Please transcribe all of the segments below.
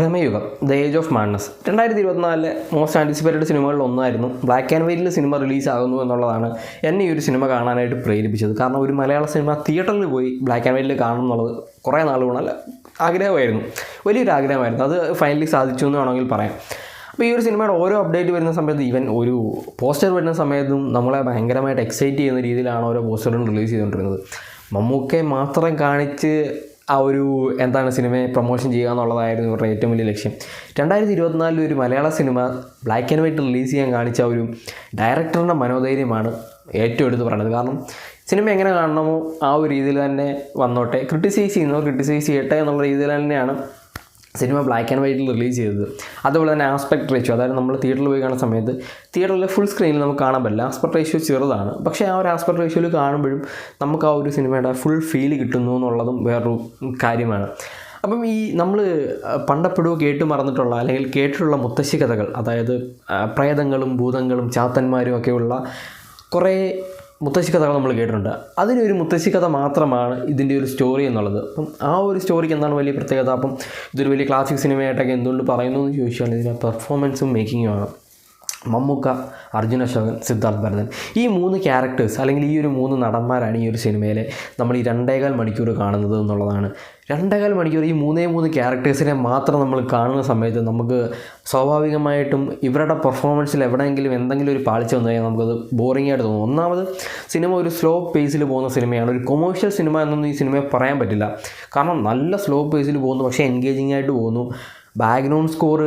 Bramayugam the age of madness 2024 most anticipated സിനിമകളിൽ ഒന്നായിരുന്നു. Black and വൈറ്റിൽ cinema റിലീസാകുന്നു എന്നുള്ളതാണ് എന്നെ ഈ ഒരു സിനിമ കാണാനായിട്ട് പ്രേരിപ്പിച്ചത്. കാരണം ഒരു മലയാള സിനിമ തിയേറ്ററിൽ പോയി ബ്ലാക്ക് ആൻഡ് വൈറ്റിൽ കാണണം എന്നുള്ളത് കുറേ നാളുകൊണ്ട് ആഗ്രഹമായിരുന്നു, വലിയൊരു ആഗ്രഹമായിരുന്നു. അത് ഫൈനലി സാധിച്ചു എന്ന് വേണമെങ്കിൽ പറയാം. അപ്പോൾ ഈ ഒരു സിനിമയുടെ ഓരോ അപ്ഡേറ്റ് വരുന്ന സമയത്ത്, ഈവൻ ഒരു പോസ്റ്റർ വരുന്ന സമയത്തും നമ്മളെ ഭയങ്കരമായിട്ട് എക്സൈറ്റ് ചെയ്യുന്ന രീതിയിലാണ് ഓരോ പോസ്റ്ററും റിലീസ് ചെയ്തുകൊണ്ടിരുന്നത്. മമ്മൂക്കയെ മാത്രം കാണിച്ച് ആ ഒരു സിനിമയെ പ്രൊമോഷൻ ചെയ്യുക എന്നുള്ളതായിരുന്നു ഇവരുടെ ഏറ്റവും വലിയ ലക്ഷ്യം. 2024 ഒരു മലയാള cinema black and white release ചെയ്യാൻ കാണിച്ച ഒരു ഡയറക്ടറുടെ മനോധൈര്യമാണ് ഏറ്റവും എടുത്ത് പറയുന്നത്. കാരണം സിനിമ എങ്ങനെ കാണണമോ ആ ഒരു രീതിയിൽ തന്നെ വന്നോട്ടെ, ക്രിട്ടിസൈസ് ചെയ്യട്ടെ എന്നുള്ള രീതിയിൽ തന്നെയാണ് സിനിമ ബ്ലാക്ക് ആൻഡ് വൈറ്റിൽ റിലീസ് ചെയ്തത്. അതുപോലെ തന്നെ ആസ്പെക്ട് റേഷ്യോ, അതായത് നമ്മൾ തിയേറ്ററിൽ പോയി കാണുന്ന സമയത്ത് തിയേറ്ററിലെ ഫുൾ സ്ക്രീനിൽ നമുക്ക് കാണാൻ പറ്റില്ല, ആസ്പെക്ട് റേഷ്യോ ചെറുതാണ്. പക്ഷേ ആ ഒരു ആസ്പെക്ട് റേഷ്യോയിൽ കാണുമ്പോഴും നമുക്ക് ആ ഒരു സിനിമയുടെ ഫുൾ ഫീൽ കിട്ടുന്നു എന്നുള്ളതും വേറൊരു കാര്യമാണ്. അപ്പം ഈ നമ്മൾ പണ്ടപ്പോഴും കേട്ട് മറന്നിട്ടുള്ള അല്ലെങ്കിൽ കേട്ടിട്ടുള്ള മുത്തശ്ശി കഥകൾ, അതായത് പ്രേതങ്ങളും ഭൂതങ്ങളും ചാത്തന്മാരും ഒക്കെയുള്ള കുറേ മുത്തശ്ശി കഥകൾ നമ്മൾ കേട്ടിട്ടുണ്ട്. അതിനൊരു മുത്തശ്ശി കഥ മാത്രമാണ് ഇതിൻ്റെ ഒരു സ്റ്റോറി എന്നുള്ളത്. അപ്പം ആ ഒരു സ്റ്റോറിക്ക് എന്താണ് വലിയ പ്രത്യേകത? അപ്പം ഇതൊരു വലിയ ക്ലാസിക് സിനിമയായിട്ടൊക്കെ എന്തുകൊണ്ട് പറയുന്നു എന്ന് ചോദിച്ചാൽ ഇതിൻ്റെ പെർഫോമൻസും മേക്കിങ്ങുമാണ്. മമ്മൂക്ക, അർജുൻ അശോകൻ, സിദ്ധാർത്ഥ് ഭരതൻ, ഈ 3 ക്യാരക്ടേഴ്സ് അല്ലെങ്കിൽ ഈ ഒരു 3 നടന്മാരാണ് ഈ ഒരു സിനിമയിലെ നമ്മൾ ഈ 2.25 മണിക്കൂർ കാണുന്നത് എന്നുള്ളതാണ്. 2.25 മണിക്കൂർ ഈ 3 ക്യാരക്ടേഴ്സിനെ മാത്രം നമ്മൾ കാണുന്ന സമയത്ത് നമുക്ക് സ്വാഭാവികമായിട്ടും ഇവരുടെ പെർഫോമൻസിൽ എവിടെയെങ്കിലും എന്തെങ്കിലും ഒരു പാളിച്ച വന്നു കഴിഞ്ഞാൽ നമുക്കത് ബോറിംഗ് ആയിട്ട് തോന്നും. ഒന്നാമത് സിനിമ ഒരു സ്ലോ പേസിൽ പോകുന്ന സിനിമയാണ്. ഒരു കൊമേഴ്ഷ്യൽ സിനിമ എന്നൊന്നും ഈ സിനിമയെ പറയാൻ പറ്റില്ല. കാരണം നല്ല സ്ലോ പേസിൽ പോകുന്നു, പക്ഷേ എൻഗേജിങ് ആയിട്ട് പോകുന്നു. ബാക്ക്ഗ്രൗണ്ട് സ്കോർ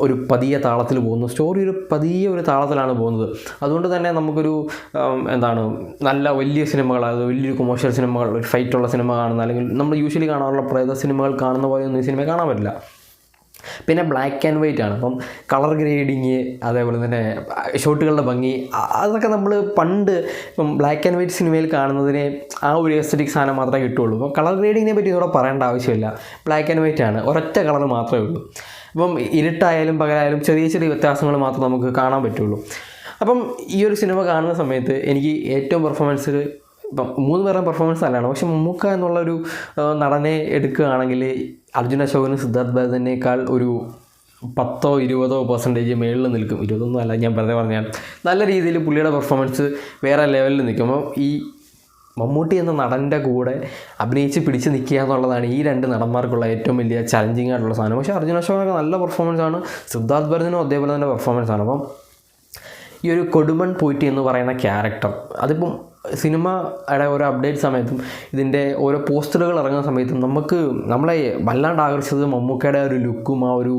ഒരു പതിയ താളത്തിൽ പോകുന്നു, സ്റ്റോറി ഒരു പതിയ ഒരു താളത്തിലാണ് പോകുന്നത്. അതുകൊണ്ട് തന്നെ നമുക്കൊരു നല്ല വലിയ സിനിമകൾ, അത് വലിയൊരു കൊമേഴ്ഷ്യൽ സിനിമകൾ, ഒരു ഫൈറ്റുള്ള സിനിമ കാണുന്ന അല്ലെങ്കിൽ നമ്മൾ യൂഷ്വലി കാണാറുള്ള പ്രേത സിനിമകൾ കാണുന്ന പോലെ ഒന്നും ഈ സിനിമ കാണാൻ പറ്റില്ല. പിന്നെ ബ്ലാക്ക് ആൻഡ് വൈറ്റ് ആണ്. അപ്പം കളർ ഗ്രേഡിങ്, അതേപോലെ തന്നെ ഷോട്ടുകളുടെ ഭംഗി, അതൊക്കെ നമ്മൾ പണ്ട് ഇപ്പം ബ്ലാക്ക് ആൻഡ് വൈറ്റ് സിനിമയിൽ കാണുന്നതിനെ ആ ഒരു എസ്തറ്റിക് സാധനം മാത്രമേ കിട്ടുള്ളൂ. അപ്പം കളർ ഗ്രേഡിങ്ങിനെ പറ്റി ഇവിടെ പറയേണ്ട ആവശ്യമില്ല. ബ്ലാക്ക് ആൻഡ് വൈറ്റ് ആണ്, ഒരൊറ്റ കളർ മാത്രമേ ഉള്ളൂ. അപ്പം ഇരുട്ടായാലും പകലായാലും ചെറിയ ചെറിയ വ്യത്യാസങ്ങൾ മാത്രം നമുക്ക് കാണാൻ പറ്റുള്ളൂ. അപ്പം ഈ ഒരു സിനിമ കാണുന്ന സമയത്ത് എനിക്ക് ഏറ്റവും പെർഫോമൻസിൽ ഇപ്പം 3 പേരുടെ പെർഫോമൻസ് നല്ലതാണ്. പക്ഷെ മമ്മൂക്ക എന്നുള്ളൊരു നടനെ എടുക്കുകയാണെങ്കിൽ അർജുൻ അശോകനും സിദ്ധാർത്ഥ് ഭരതനേക്കാൾ ഒരു 10-20% മേളിൽ നിൽക്കും. 20 അല്ല, ഞാൻ വെറുതെ പറഞ്ഞാൽ നല്ല രീതിയിൽ പുള്ളിയുടെ പെർഫോമൻസ് വേറെ ലെവലിൽ നിൽക്കും. അപ്പോൾ ഈ മമ്മൂട്ടി എന്ന നടൻ്റെ കൂടെ അഭിനയിച്ച് പിടിച്ച് നിൽക്കുക എന്നുള്ളതാണ് ഈ 2 നടന്മാർക്കുള്ള ഏറ്റവും വലിയ ചലഞ്ചിങ് ആയിട്ടുള്ള സാധനം. പക്ഷേ അർജുൻ അശോകനൊക്കെ നല്ല പെർഫോമൻസാണ്, സിദ്ധാർത്ഥ് ഭരതനും അതേപോലെ തന്നെ പെർഫോമൻസാണ്. അപ്പം ഈ ഒരു കൊടുമൺ പോറ്റി എന്ന് പറയുന്ന ക്യാരക്ടർ, അതിപ്പം സിനിമയുടെ ഓരോ അപ്ഡേറ്റ് സമയത്തും ഇതിൻ്റെ ഓരോ പോസ്റ്ററുകൾ ഇറങ്ങുന്ന സമയത്തും നമ്മളെ വല്ലാണ്ട് ആകർഷിച്ചത് മമ്മൂക്കയുടെ ഒരു ലുക്കും ആ ഒരു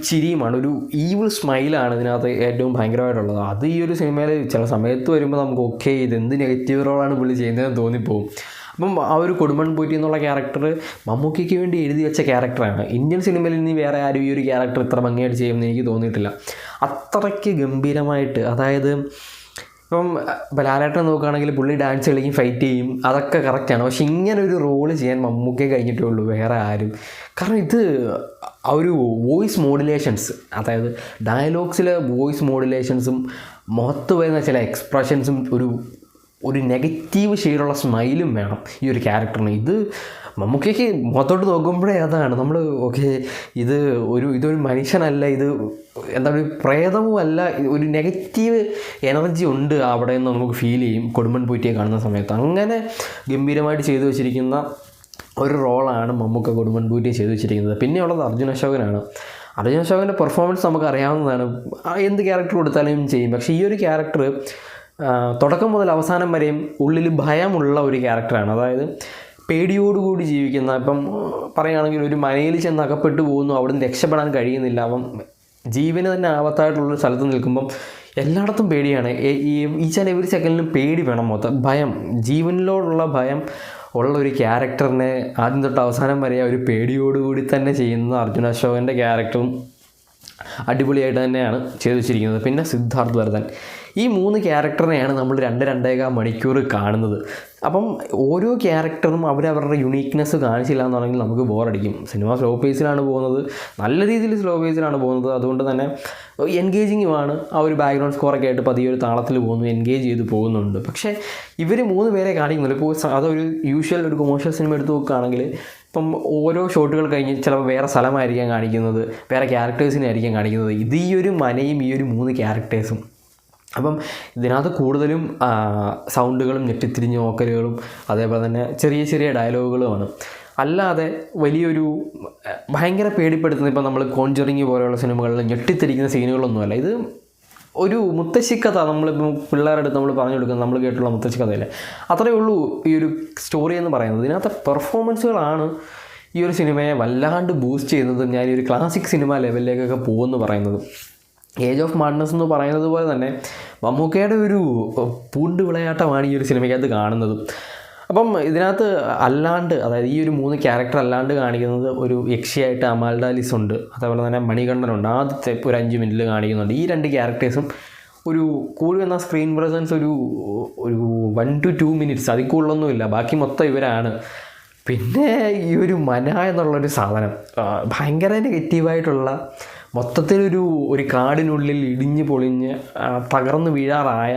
ചിരിയുമാണ്. ഒരു ഈവിൾ സ്മൈലാണ് ഇതിനകത്ത് ഏറ്റവും ഭയങ്കരമായിട്ടുള്ളത്. അത് ഈ ഒരു സിനിമയിൽ ചില സമയത്ത് വരുമ്പോൾ നമുക്ക് ഇതെന്ത് നെഗറ്റീവ് റോളാണ് പുള്ളി ചെയ്യുന്നതെന്ന് തോന്നിപ്പോവും. അപ്പം ആ ഒരു കൊടുമൺ പോറ്റി എന്നുള്ള ക്യാരക്ടർ മമ്മൂക്കയ്ക്ക് വേണ്ടി എഴുതി വെച്ച ക്യാരക്ടറാണ്. ഇന്ത്യൻ സിനിമയിൽ ഇനി വേറെ ആരും ഈ ഒരു ക്യാരക്ടർ ഇത്ര ഭംഗിയായിട്ട് ചെയ്യുമെന്ന് എനിക്ക് തോന്നിയിട്ടില്ല. അത്രയ്ക്ക് ഗംഭീരമായിട്ട്, അതായത് ഇപ്പം ലാലേട്ടൻ നോക്കുകയാണെങ്കിൽ പുള്ളി ഡാൻസ് കളിക്കും, ഫൈറ്റ് ചെയ്യും, അതൊക്കെ കറക്റ്റാണ്. പക്ഷെ ഇങ്ങനെ ഒരു റോള് ചെയ്യാൻ മമ്മൂക്കയെ കഴിഞ്ഞിട്ടേ ഉള്ളൂ, വേറെ ആരും. കാരണം ഇത് ആ ഒരു വോയിസ് മോഡുലേഷൻസ്, അതായത് ഡയലോഗ്സിലെ വോയിസ് മോഡുലേഷൻസും മുഖത്ത് വരുന്ന ചില എക്സ്പ്രഷൻസും ഒരു നെഗറ്റീവ് ഷെയ്ഡുള്ള സ്മൈലും വേണം ഈ ഒരു ക്യാരക്ടറിന്. ഇത് മമ്മൂക്കയ്ക്ക് മുഖത്തോട്ട് നോക്കുമ്പോഴേ അതാണ് നമ്മൾ ഇതൊരു മനുഷ്യനല്ല, ഇത് ഒരു പ്രേതവും അല്ല, ഒരു നെഗറ്റീവ് എനർജി ഉണ്ട് അവിടെ നിന്ന് നമുക്ക് ഫീൽ ചെയ്യും കൊടുമൺ പോറ്റിയെ കാണുന്ന സമയത്ത്. അങ്ങനെ ഗംഭീരമായിട്ട് ചെയ്തു വെച്ചിരിക്കുന്ന ഒരു റോളാണ് മമ്മൂക്ക കൊടുമൺ പോറ്റിയെ ചെയ്തു വെച്ചിരിക്കുന്നത്. പിന്നെയുള്ളത് അർജുൻ അശോകനാണ്. അർജുൻ അശോകൻ്റെ പെർഫോമൻസ് നമുക്ക് അറിയാവുന്നതാണ്, എന്ത് ക്യാരക്ടർ കൊടുത്താലും ചെയ്യും. പക്ഷേ ഈ ഒരു ക്യാരക്ടർ തുടക്കം മുതൽ അവസാനം വരെയും ഉള്ളിൽ ഭയമുള്ള ഒരു ക്യാരക്ടറാണ്. അതായത് പേടിയോടുകൂടി ജീവിക്കുന്ന, ഇപ്പം പറയുകയാണെങ്കിൽ ഒരു മനയിൽ ചെന്ന് അകപ്പെട്ടു പോകുന്നു, അവിടെ നിന്ന് രക്ഷപ്പെടാൻ കഴിയുന്നില്ല, അപ്പം ജീവന് തന്നെ ആപത്തായിട്ടുള്ളൊരു സ്ഥലത്ത് നിൽക്കുമ്പം എല്ലായിടത്തും പേടിയാണ്. ഈച്ച് ആൻഡ് എവറി സെക്കൻഡിലും പേടി വേണം, ഭയം, ജീവനിലോടുള്ള ഭയം ഉള്ള ഒരു ക്യാരക്ടറിനെ ആദ്യം തൊട്ട് അവസാനം വരെ ഒരു പേടിയോടുകൂടി തന്നെ ചെയ്യുന്ന അർജുൻ അശോകൻ്റെ ക്യാരക്ടറും അടിപൊളിയായിട്ട് തന്നെയാണ് ചെയ്തു വെച്ചിരിക്കുന്നത്. പിന്നെ സിദ്ധാർത്ഥ് ഭരതൻ, ഈ 3 ക്യാരക്ടറിനെയാണ് നമ്മൾ 2-2.25 മണിക്കൂർ കാണുന്നത്. അപ്പം ഓരോ ക്യാരക്ടറും അവരവരുടെ യുണീക്നെസ് കാണിച്ചില്ല എന്നുണ്ടെങ്കിൽ നമുക്ക് ബോറടിക്കും. സിനിമ സ്ലോ പേസിലാണ് പോകുന്നത്, നല്ല രീതിയിൽ സ്ലോ പേസിലാണ് പോകുന്നത്. അതുകൊണ്ട് തന്നെ എൻഗേജിങ്ങുമാണ്. ആ ഒരു ബാക്ക്ഗ്രൗണ്ട് സ്കോറൊക്കെ ആയിട്ട് പതിയെ ഒരു താളത്തിൽ പോകുന്നു, എൻഗേജ് ചെയ്ത് പോകുന്നുണ്ട്. പക്ഷേ ഇവർ 3 പേരെ കാണിക്കുന്നില്ല. ഇപ്പോൾ അതൊരു യൂഷ്വൽ ഒരു കൊമേഴ്ഷ്യൽ സിനിമ എടുത്ത് നോക്കുകയാണെങ്കിൽ ഇപ്പം ഓരോ ഷോട്ടുകൾ കഴിഞ്ഞ് ചിലപ്പോൾ വേറെ സ്ഥലമായിരിക്കാം കാണിക്കുന്നത്, വേറെ ക്യാരക്ടേഴ്സിനെ ആയിരിക്കാം കാണിക്കുന്നത്. ഇത് ഈ ഒരു മനയും ഈ ഒരു 3 ക്യാരക്ടേഴ്സും. അപ്പം ഇതിനകത്ത് കൂടുതലും സൗണ്ടുകളും ഞെട്ടിത്തിരിഞ്ഞ് നോക്കലുകളും അതേപോലെ തന്നെ ചെറിയ ചെറിയ ഡയലോഗുകളുമാണ്. അല്ലാതെ വലിയൊരു ഭയങ്കര പേടിപ്പെടുത്തുന്ന, ഇപ്പോൾ നമ്മൾ കോൺജറിങ് പോലെയുള്ള സിനിമകളിൽ ഞെട്ടിത്തിരിക്കുന്ന സീനുകളൊന്നുമല്ല. ഇത് ഒരു മുത്തശ്ശിക്കഥ നമ്മളിപ്പോൾ പിള്ളേരുടെ അടുത്ത് നമ്മൾ പറഞ്ഞു കൊടുക്കുന്നത്, നമ്മൾ കേട്ടുള്ള മുത്തശ്ശിക്കഥയല്ലേ, അത്രയേ ഉള്ളൂ ഈ ഒരു സ്റ്റോറി എന്ന് പറയുന്നത്. ഇതിനകത്തെ പെർഫോമൻസുകളാണ് ഈ ഒരു സിനിമയെ വല്ലാണ്ട് ബൂസ്റ്റ് ചെയ്യുന്നതും ഞാൻ ഈ ഒരു ക്ലാസിക് സിനിമ ലെവലിലേക്കൊക്കെ പോകുമെന്ന് പറയുന്നത്. ഏജ് ഓഫ് മാഡ്നസ് എന്ന് പറയുന്നത് പോലെ തന്നെ മമ്മൂക്കയുടെ ഒരു പൂണ്ട് വിളയാട്ടമാണ് ഈ ഒരു സിനിമയ്ക്കകത്ത് കാണുന്നത്. അപ്പം ഇതിനകത്ത് അല്ലാണ്ട്, അതായത് ഈ ഒരു 3 ക്യാരക്ടർ അല്ലാണ്ട് കാണിക്കുന്നത് ഒരു യക്ഷിയായിട്ട് അമാൽഡ ലിസ് ഉണ്ട്, അതേപോലെ തന്നെ മണികണ്ഠനുണ്ട്. ആദ്യത്തെ ഒരു 5 മിനിറ്റിൽ കാണിക്കുന്നുണ്ട്. ഈ 2 ക്യാരക്ടേഴ്സും ഒരു കൂടുതൽ എന്ന സ്ക്രീൻ പ്രസൻസ് ഒരു 1 to 2 മിനിറ്റ്സ്, അതിൽ കൂടുതലൊന്നുമില്ല. ബാക്കി മൊത്തം ഇവരാണ്. പിന്നെ ഈ ഒരു മന എന്നുള്ളൊരു സാധനം ഭയങ്കര നെഗറ്റീവായിട്ടുള്ള, മൊത്തത്തിലൊരു കാടിനുള്ളിൽ ഇടിഞ്ഞ് പൊളിഞ്ഞ് തകർന്ന് വീഴാറായ,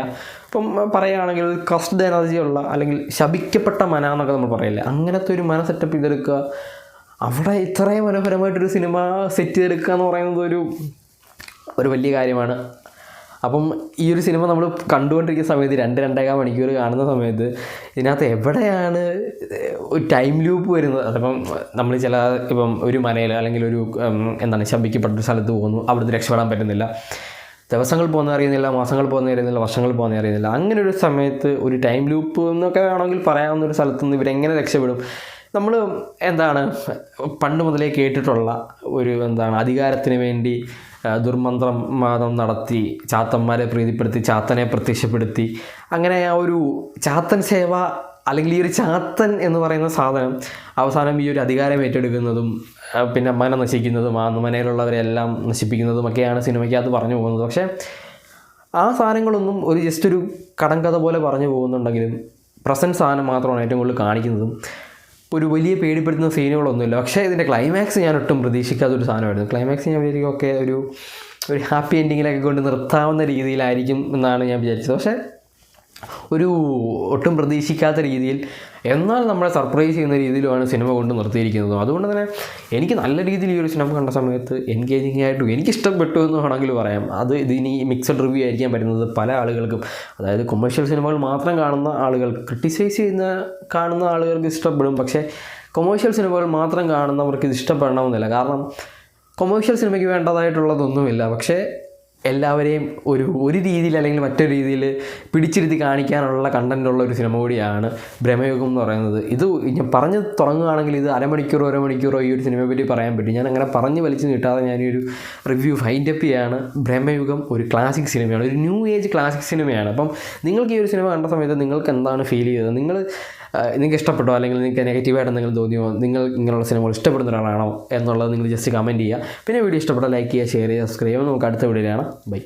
ഇപ്പം പറയുകയാണെങ്കിൽ കസ്റ്റഡ് എനർജിയുള്ള അല്ലെങ്കിൽ ശപിക്കപ്പെട്ട മന എന്നൊക്കെ നമ്മൾ പറയില്ലേ, അങ്ങനത്തെ ഒരു മന സെറ്റപ്പ് ചെയ്തെടുക്കുക. അവിടെ ഇത്രയും മനോഹരമായിട്ടൊരു സിനിമ സെറ്റ് ചെയ്തെടുക്കുക എന്ന് പറയുന്നത് ഒരു വലിയ കാര്യമാണ്. അപ്പം ഈ ഒരു സിനിമ നമ്മൾ കണ്ടുകൊണ്ടിരിക്കുന്ന സമയത്ത് 2-2.25 മണിക്കൂർ കാണുന്ന സമയത്ത് ഇതിനകത്ത് എവിടെയാണ് ഒരു ടൈം ലൂപ്പ് വരുന്നത്? അതിപ്പം നമ്മൾ ഇപ്പം ഒരു മനയിൽ അല്ലെങ്കിൽ ഒരു ശപിക്കപ്പെട്ടൊരു സ്ഥലത്ത് പോകുന്നു, അവിടുന്ന് രക്ഷപ്പെടാൻ പറ്റുന്നില്ല. ദിവസങ്ങൾ പോകുന്ന അറിയുന്നില്ല, മാസങ്ങൾ പോകുന്ന അറിയുന്നില്ല, വർഷങ്ങൾ പോകുന്ന അറിയുന്നില്ല. അങ്ങനെ ഒരു സമയത്ത് ഒരു ടൈം ലൂപ്പ് എന്നൊക്കെ വേണമെങ്കിൽ പറയാവുന്ന ഒരു സ്ഥലത്തുനിന്ന് ഇവരെങ്ങനെ രക്ഷപ്പെടും? നമ്മൾ പണ്ട് മുതലേ കേട്ടിട്ടുള്ള ഒരു അധികാരത്തിന് വേണ്ടി ദുർമന്ത്രവാദം നടത്തി ചാത്തന്മാരെ പ്രീതിപ്പെടുത്തി ചാത്തനെ പ്രത്യക്ഷപ്പെടുത്തി, അങ്ങനെ ആ ഒരു ചാത്തൻ സേവ അല്ലെങ്കിൽ ഈ ഒരു ചാത്തൻ എന്ന് പറയുന്ന സാധനം അവസാനം ഈ ഒരു അധികാരം ഏറ്റെടുക്കുന്നതും പിന്നെ മന നശിക്കുന്നതും ആ മനയിലുള്ളവരെല്ലാം നശിപ്പിക്കുന്നതുമൊക്കെയാണ് സിനിമയ്ക്കകത്ത് പറഞ്ഞു പോകുന്നത്. പക്ഷേ ആ സാധനങ്ങളൊന്നും ജസ്റ്റ് ഒരു കടങ്കഥ പോലെ പറഞ്ഞു പോകുന്നുണ്ടെങ്കിലും പ്രസൻറ്റ് സാധനം മാത്രമാണ് ഏറ്റവും കൂടുതൽ കാണിക്കുന്നതും. ഒരു വലിയ പേടിപ്പെടുത്തുന്ന സീനുകളൊന്നുമില്ല. പക്ഷേ ഇതിൻ്റെ ക്ലൈമാക്സ് ഞാൻ ഒട്ടും പ്രതീക്ഷിക്കാത്തൊരു സാധനമായിരുന്നു. ക്ലൈമാക്സ് ഞാൻ വിചാരിക്കൊക്കെ ഒരു ഹാപ്പി എൻഡിങ്ങിലൊക്കെ കൊണ്ട് നിർത്താവുന്ന രീതിയിലായിരിക്കും എന്നാണ് ഞാൻ വിചാരിച്ചത്. പക്ഷേ ഒട്ടും പ്രതീക്ഷിക്കാത്ത രീതിയിൽ, എന്നാൽ നമ്മളെ സർപ്രൈസ് ചെയ്യുന്ന രീതിയിലുമാണ് സിനിമ കൊണ്ട് നിർത്തിയിരിക്കുന്നത്. അതുകൊണ്ട് തന്നെ എനിക്ക് നല്ല രീതിയിൽ ഈ ഒരു സിനിമ കണ്ട സമയത്ത് എൻഗേജിങ് ആയിട്ടും എനിക്കിഷ്ടപ്പെട്ടു എന്ന് വേണമെങ്കിൽ പറയാം. ഇതിനി മിക്സഡ് റിവ്യൂ ആയിരിക്കാൻ പറ്റുന്നത് പല ആളുകൾക്കും, അതായത് കൊമേഴ്ഷ്യൽ സിനിമകൾ മാത്രം കാണുന്ന ആളുകൾക്ക്, ക്രിട്ടിസൈസ് കാണുന്ന ആളുകൾക്ക് ഇഷ്ടപ്പെടും. പക്ഷേ കൊമേഴ്ഷ്യൽ സിനിമകൾ മാത്രം കാണുന്നവർക്ക് ഇത് ഇഷ്ടപ്പെടണമെന്നില്ല. കാരണം കൊമേഴ്ഷ്യൽ സിനിമയ്ക്ക് വേണ്ടതായിട്ടുള്ളതൊന്നുമില്ല. പക്ഷേ എല്ലാവരെയും ഒരു രീതിയിൽ അല്ലെങ്കിൽ മറ്റൊരു രീതിയിൽ പിടിച്ചിരുത്തി കാണിക്കാനുള്ള കണ്ടൻറ്റുള്ള ഒരു സിനിമ കൂടിയാണ് ബ്രഹ്മയുഗം എന്ന് പറയുന്നത്. ഇത് ഞാൻ പറഞ്ഞു തുടങ്ങുകയാണെങ്കിൽ ഇത് അരമണിക്കൂറോ ഈ ഒരു സിനിമയെ പറ്റി പറയാൻ പറ്റും. ഞാൻ അങ്ങനെ പറഞ്ഞ് വലിച്ചു നീട്ടാതെ ഞാനൊരു റിവ്യൂ ഫൈൻഡപ്പ് ചെയ്യാണ്. ബ്രഹ്മയുഗം ഒരു ക്ലാസിക് സിനിമയാണ്, ഒരു ന്യൂ ഏജ് ക്ലാസിക് സിനിമയാണ്. അപ്പം നിങ്ങൾക്ക് ഈ ഒരു സിനിമ കണ്ട സമയത്ത് നിങ്ങൾക്ക് എന്താണ് ഫീൽ ചെയ്തത്? നിങ്ങൾക്ക് ഇഷ്ടപ്പെട്ടോ അല്ലെങ്കിൽ നിങ്ങൾക്ക് നെഗറ്റീവായിട്ട് എന്തെങ്കിലും തോന്നിയോ? നിങ്ങൾ ഇങ്ങനെയുള്ള സിനിമകൾ ഇഷ്ടപ്പെടുന്ന ഒരാളാണോ എന്നുള്ളത് നിങ്ങൾ ജസ്റ്റ് കമൻറ്റ് ചെയ്യുക. പിന്നെ വീഡിയോ ഇഷ്ടപ്പെട്ടാൽ ലൈക്ക് ചെയ്യുക, ഷെയർ ചെയ്യുക, സബ്സ്ക്രൈബ് ചെയ്യുക. നമുക്ക് അടുത്ത വീഡിയോയിലാണ്. ബൈ.